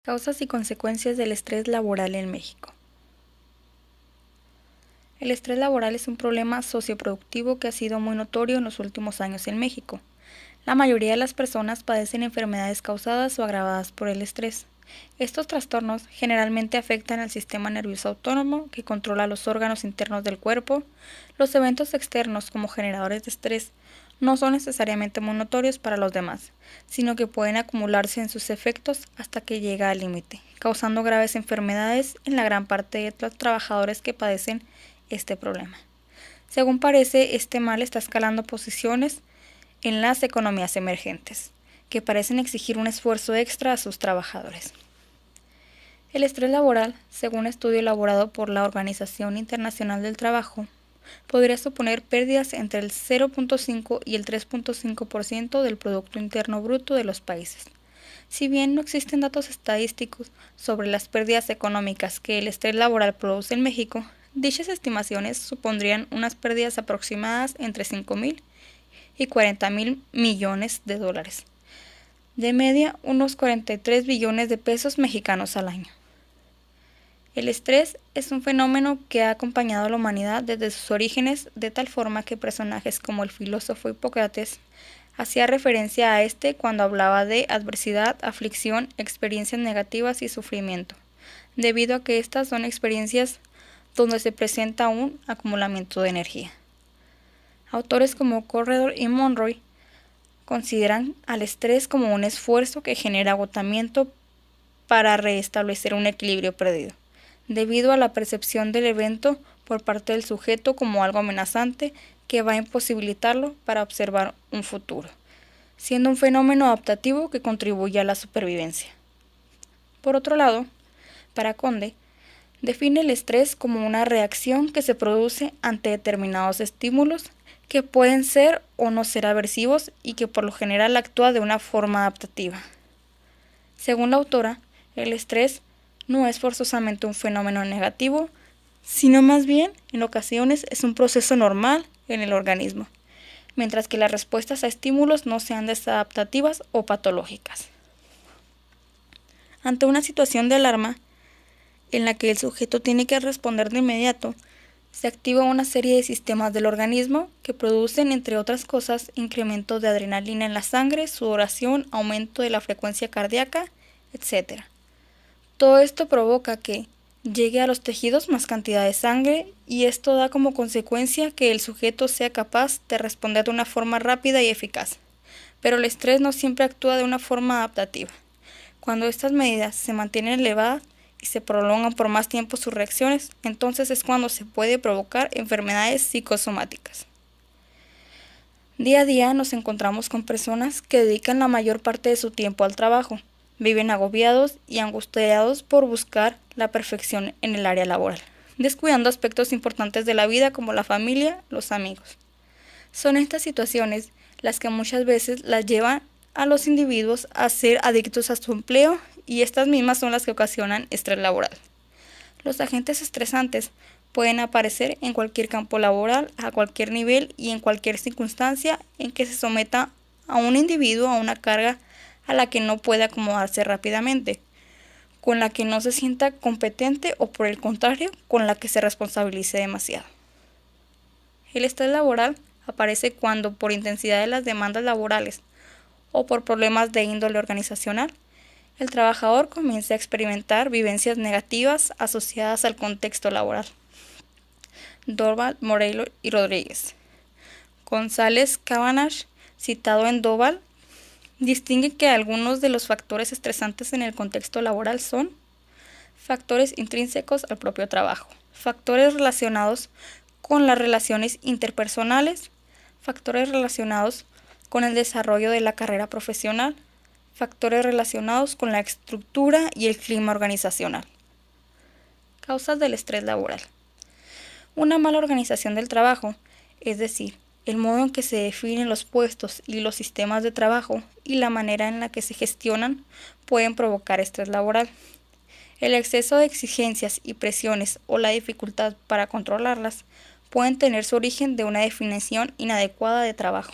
Causas y consecuencias del estrés laboral en México. El estrés laboral es un problema socioproductivo que ha sido muy notorio en los últimos años en México. La mayoría de las personas padecen enfermedades causadas o agravadas por el estrés. Estos trastornos generalmente afectan al sistema nervioso autónomo que controla los órganos internos del cuerpo. Los eventos externos como generadores de estrés no son necesariamente muy notorios para los demás, sino que pueden acumularse en sus efectos hasta que llega al límite, causando graves enfermedades en la gran parte de los trabajadores que padecen este problema. Según parece, este mal está escalando posiciones en las economías emergentes, que parecen exigir un esfuerzo extra a sus trabajadores. El estrés laboral, según un estudio elaborado por la Organización Internacional del Trabajo, podría suponer pérdidas entre el 0.5 y el 3.5% del Producto Interno Bruto de los países. Si bien no existen datos estadísticos sobre las pérdidas económicas que el estrés laboral produce en México, dichas estimaciones supondrían unas pérdidas aproximadas entre 5.000 y 40.000 millones de dólares. De media, unos 43 billones de pesos mexicanos al año. El estrés es un fenómeno que ha acompañado a la humanidad desde sus orígenes, de tal forma que personajes como el filósofo Hipócrates hacía referencia a este cuando hablaba de adversidad, aflicción, experiencias negativas y sufrimiento, debido a que estas son experiencias donde se presenta un acumulamiento de energía. Autores como Corredor y Monroy consideran al estrés como un esfuerzo que genera agotamiento para restablecer un equilibrio perdido, debido a la percepción del evento por parte del sujeto como algo amenazante que va a imposibilitarlo para observar un futuro, siendo un fenómeno adaptativo que contribuye a la supervivencia. Por otro lado, para Conde, define el estrés como una reacción que se produce ante determinados estímulos que pueden ser o no ser aversivos y que por lo general actúa de una forma adaptativa. Según la autora, el estrés no es forzosamente un fenómeno negativo, sino más bien, en ocasiones, es un proceso normal en el organismo, mientras que las respuestas a estímulos no sean desadaptativas o patológicas. Ante una situación de alarma, en la que el sujeto tiene que responder de inmediato, se activa una serie de sistemas del organismo que producen, entre otras cosas, incremento de adrenalina en la sangre, sudoración, aumento de la frecuencia cardíaca, etc. Todo esto provoca que llegue a los tejidos más cantidad de sangre y esto da como consecuencia que el sujeto sea capaz de responder de una forma rápida y eficaz. Pero el estrés no siempre actúa de una forma adaptativa. Cuando estas medidas se mantienen elevadas y se prolongan por más tiempo sus reacciones, entonces es cuando se puede provocar enfermedades psicosomáticas. Día a día nos encontramos con personas que dedican la mayor parte de su tiempo al trabajo. Viven agobiados y angustiados por buscar la perfección en el área laboral, descuidando aspectos importantes de la vida como la familia, los amigos. Son estas situaciones las que muchas veces las llevan a los individuos a ser adictos a su empleo y estas mismas son las que ocasionan estrés laboral. Los agentes estresantes pueden aparecer en cualquier campo laboral, a cualquier nivel y en cualquier circunstancia en que se someta a un individuo a una carga a la que no puede acomodarse rápidamente, con la que no se sienta competente o por el contrario, con la que se responsabilice demasiado. El estrés laboral aparece cuando, por intensidad de las demandas laborales o por problemas de índole organizacional, el trabajador comienza a experimentar vivencias negativas asociadas al contexto laboral. Dorval, Moreiro y Rodríguez. González Cabanach, citado en Doval, distingue que algunos de los factores estresantes en el contexto laboral son factores intrínsecos al propio trabajo, factores relacionados con las relaciones interpersonales, factores relacionados con el desarrollo de la carrera profesional, factores relacionados con la estructura y el clima organizacional. Causas del estrés laboral. Una mala organización del trabajo, es decir, el modo en que se definen los puestos y los sistemas de trabajo y la manera en la que se gestionan pueden provocar estrés laboral. El exceso de exigencias y presiones o la dificultad para controlarlas pueden tener su origen de una definición inadecuada de trabajo,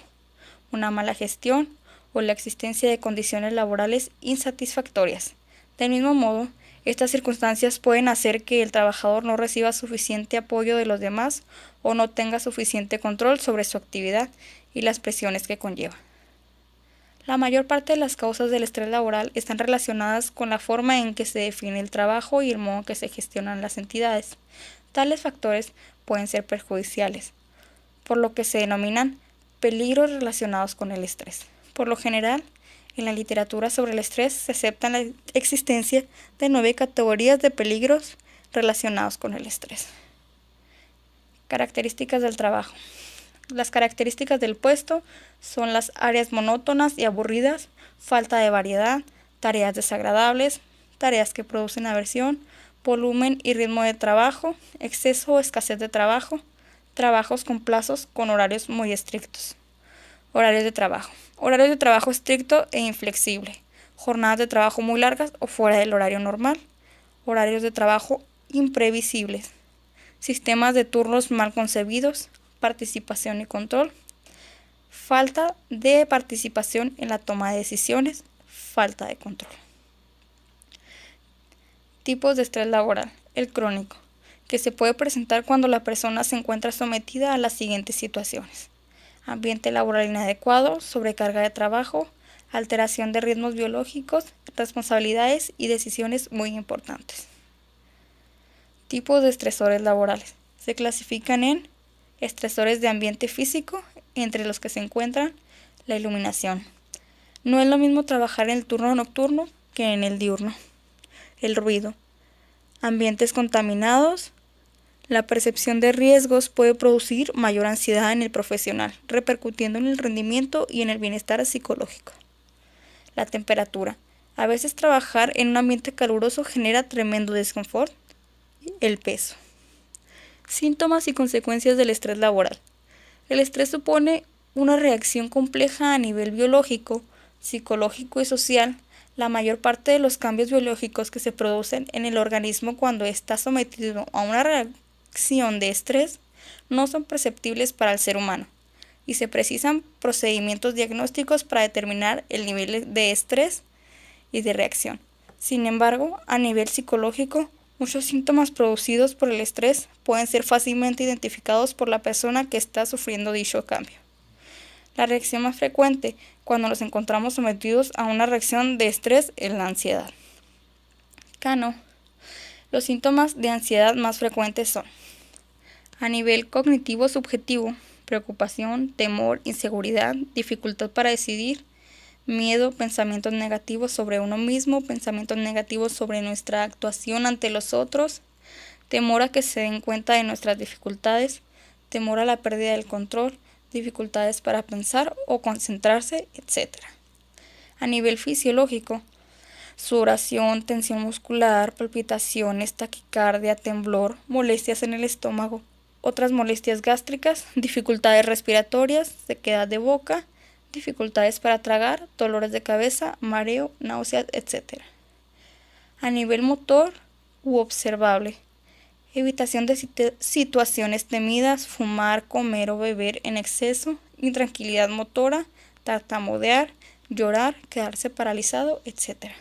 una mala gestión o la existencia de condiciones laborales insatisfactorias, Del mismo modo, estas circunstancias pueden hacer que el trabajador no reciba suficiente apoyo de los demás o no tenga suficiente control sobre su actividad y las presiones que conlleva. La mayor parte de las causas del estrés laboral están relacionadas con la forma en que se define el trabajo y el modo en que se gestionan las entidades. Tales factores pueden ser perjudiciales, por lo que se denominan peligros relacionados con el estrés. Por lo general, en la literatura sobre el estrés se acepta la existencia de 9 categorías de peligros relacionados con el estrés. Características del trabajo. Las características del puesto son las áreas monótonas y aburridas, falta de variedad, tareas desagradables, tareas que producen aversión, volumen y ritmo de trabajo, exceso o escasez de trabajo, trabajos con plazos con horarios muy estrictos. Horarios de trabajo. Horarios de trabajo estricto e inflexible. Jornadas de trabajo muy largas o fuera del horario normal. Horarios de trabajo imprevisibles. Sistemas de turnos mal concebidos. Participación y control. Falta de participación en la toma de decisiones. Falta de control. Tipos de estrés laboral. El crónico, que se puede presentar cuando la persona se encuentra sometida a las siguientes situaciones: ambiente laboral inadecuado, sobrecarga de trabajo, alteración de ritmos biológicos, responsabilidades y decisiones muy importantes. Tipos de estresores laborales. Se clasifican en estresores de ambiente físico, entre los que se encuentran la iluminación. No es lo mismo trabajar en el turno nocturno que en el diurno. El ruido. Ambientes contaminados. La percepción de riesgos puede producir mayor ansiedad en el profesional, repercutiendo en el rendimiento y en el bienestar psicológico. La temperatura. A veces trabajar en un ambiente caluroso genera tremendo desconfort. El peso. Síntomas y consecuencias del estrés laboral. El estrés supone una reacción compleja a nivel biológico, psicológico y social. La mayor parte de los cambios biológicos que se producen en el organismo cuando está sometido a una reacción de estrés no son perceptibles para el ser humano, y se precisan procedimientos diagnósticos para determinar el nivel de estrés y de reacción. Sin embargo, a nivel psicológico, muchos síntomas producidos por el estrés pueden ser fácilmente identificados por la persona que está sufriendo dicho cambio. La reacción más frecuente cuando nos encontramos sometidos a una reacción de estrés es la ansiedad. Cano. Los síntomas de ansiedad más frecuentes son: a nivel cognitivo subjetivo, preocupación, temor, inseguridad, dificultad para decidir, miedo, pensamientos negativos sobre uno mismo, pensamientos negativos sobre nuestra actuación ante los otros, temor a que se den cuenta de nuestras dificultades, temor a la pérdida del control, dificultades para pensar o concentrarse, etc. A nivel fisiológico, sudoración, tensión muscular, palpitaciones, taquicardia, temblor, molestias en el estómago, otras molestias gástricas, dificultades respiratorias, sequedad de boca, dificultades para tragar, dolores de cabeza, mareo, náuseas, etc. A nivel motor u observable, evitación de situaciones temidas, fumar, comer o beber en exceso, intranquilidad motora, tartamudear, llorar, quedarse paralizado, etc.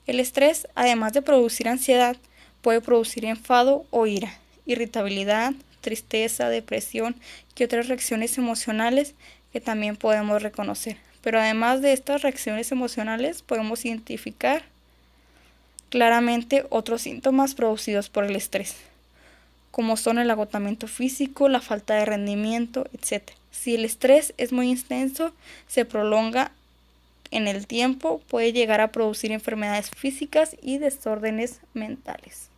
El estrés, además de producir ansiedad, puede producir enfado o ira, irritabilidad, tristeza, depresión y otras reacciones emocionales que también podemos reconocer. Pero además de estas reacciones emocionales, podemos identificar claramente otros síntomas producidos por el estrés, como son el agotamiento físico, la falta de rendimiento, etc. Si el estrés es muy intenso, se prolonga en el tiempo, puede llegar a producir enfermedades físicas y desórdenes mentales.